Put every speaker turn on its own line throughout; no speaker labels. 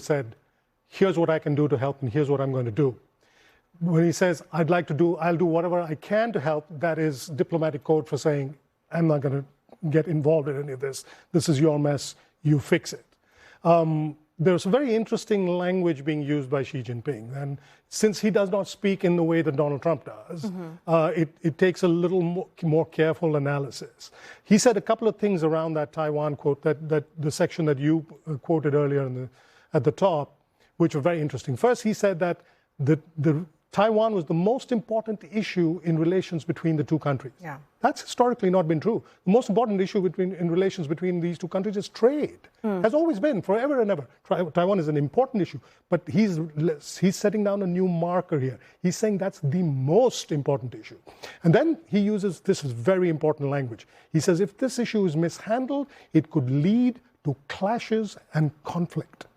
said, here's what I can do to help and here's what I'm going to do. When he says, I'll do whatever I can to help, that is diplomatic code for saying, I'm not going to get involved in any of this. This is your mess. You fix it. There's a very interesting language being used by Xi Jinping. And since he does not speak in the way that Donald Trump does, it takes a little more careful analysis. He said a couple of things around that Taiwan quote, that the section that you quoted earlier at the top, which were very interesting. First, he said that Taiwan was the most important issue in relations between the two countries. Yeah. That's historically not been true. The most important issue in relations between these two countries is trade. Has always been, forever and ever. Taiwan is an important issue, but he's setting down a new marker here. He's saying that's the most important issue. And then he uses, this is very important language. He says if this issue is mishandled, it could lead to clashes and conflict.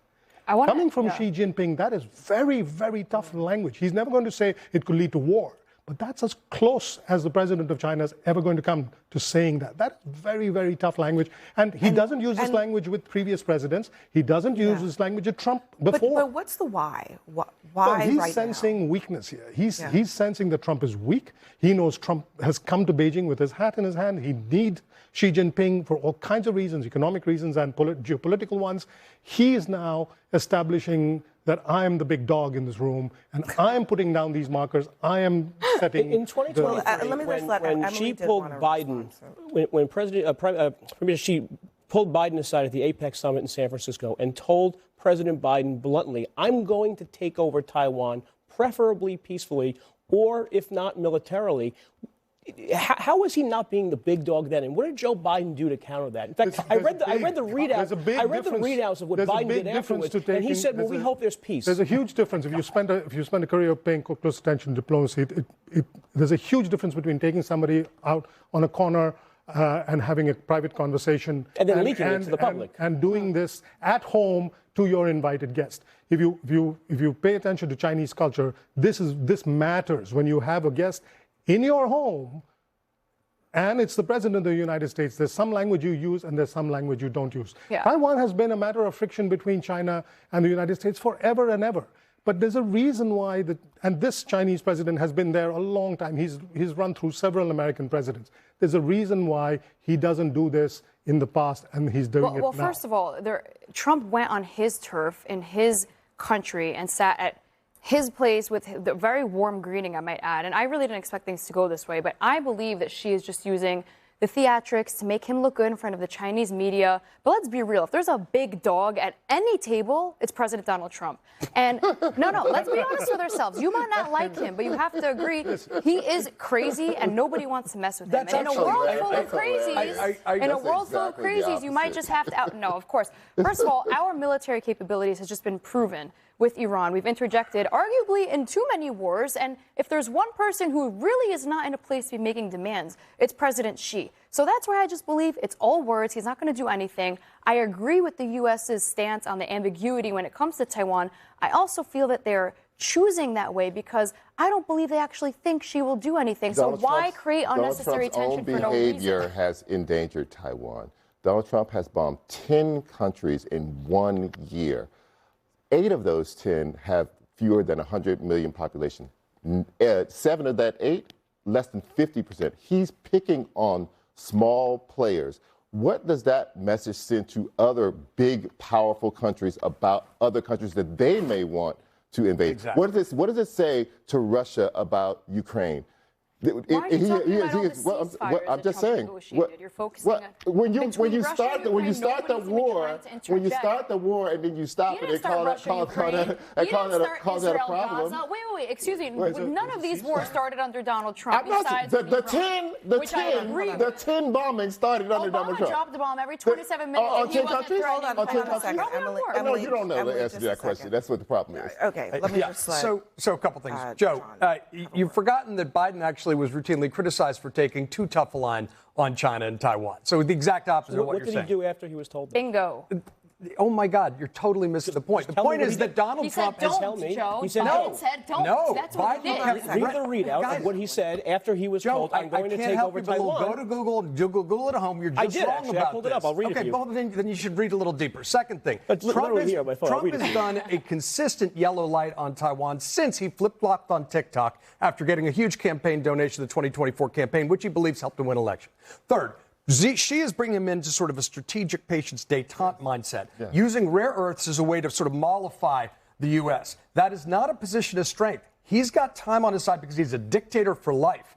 Coming from Xi Jinping, that is very, very tough language. He's never going to say it could lead to war. But that's as close as the president of China is ever going to come to saying that. That's very, very tough language. And he doesn't use this language with previous presidents. He doesn't use this language with Trump before.
But what's the why? Why
well, he's
right
sensing weakness here. He's sensing that Trump is weak. He knows Trump has come to Beijing with his hat in his hand. He needs Xi Jinping for all kinds of reasons, economic reasons and geopolitical ones. He is now establishing that I am the big dog in this room, and I am putting down these markers. I am setting...
In 2023, when Xi pulled Biden, when Premier Xi pulled Biden aside at the APEC summit in San Francisco and told President Biden bluntly, I'm going to take over Taiwan, preferably peacefully, or if not militarily, how is he not being the big dog then? And what did Joe Biden do to counter that? In fact, I read the readouts of what Biden did afterwards, and he said, well, we hope there's peace.
There's a huge difference. If you spend a career paying close attention to diplomacy, there's a huge difference between taking somebody out on a corner and having a private conversation
and then leaking it to the public
and doing this at home to your invited guest. If you pay attention to Chinese culture, this matters when you have a guest in your home, and it's the president of the United States. There's some language you use and there's some language you don't use. Yeah. Taiwan has been a matter of friction between China and the United States forever and ever. But there's a reason why, and this Chinese president has been there a long time. He's run through several American presidents. There's a reason why he doesn't do this in the past, and he's doing it now.
Well, first of all, Trump went on his turf in his country and sat at his place with the very warm greeting, I might add. And I really didn't expect things to go this way, but I believe that she is just using the theatrics to make him look good in front of the Chinese media. But let's be real. If there's a big dog at any table, it's President Donald Trump. And no, let's be honest with ourselves. You might not like him, but you have to agree he is crazy and nobody wants to mess with him. And in a world full of crazies, you might just have to no, of course. First of all, our military capabilities has just been proven with Iran. We've interjected arguably in too many wars, and if there's one person who really is not in a place to be making demands, it's President Xi. So that's why I just believe it's all words. He's not going to do anything. I agree with the U.S.'s stance on the ambiguity when it comes to Taiwan. I also feel that they're choosing that way because I don't believe they actually think Xi will do anything. So why create unnecessary tension for no reason?
Donald Trump's own behavior has endangered Taiwan. Donald Trump has bombed 10 countries in 1 year. 8 of those 10 have fewer than 100 million population. 7 of that 8, less than 50%. He's picking on small players. What does that message send to other big, powerful countries about other countries that they may want to invade? Exactly. What does it say to Russia about Ukraine?
Why are you talking about all the ceasefires
I'm just saying.
You're focusing on
when you start the war and then you stop it and call that a problem.
Wait. Excuse me. None of these wars started under Donald Trump.
The 10 bombings started under Donald Trump.
Obama dropped the bomb every 27 minutes.
On 10 countries?
Hold on a second, Emily.
You don't know the answer to that question. That's what the problem is.
Okay, let me just
So a couple things. Joe, you've forgotten that Biden actually was routinely criticized for taking too tough a line on China and Taiwan. So the exact opposite of what you're saying.
What did he do after he was told that?
Bingo.
Oh my God, you're totally missing the point. The point is that Donald Trump
has
tell me.
Joe.
He said
Biden
no.
said don't.
No.
That's what he did.
Read the readout of what he said after he was told, I'm going to take over Taiwan.
Go to Google it at home. You're just wrong about
I pulled it up. I'll read it for you.
Okay, well, then you should read a little deeper. Second thing, Trump has done a consistent yellow light on Taiwan since he flip-flopped on TikTok after getting a huge campaign donation to the 2024 campaign, which he believes helped him win election. Third, she is bringing him into sort of a strategic patience détente mindset, using rare earths as a way to sort of mollify the U.S. That is not a position of strength. He's got time on his side because he's a dictator for life.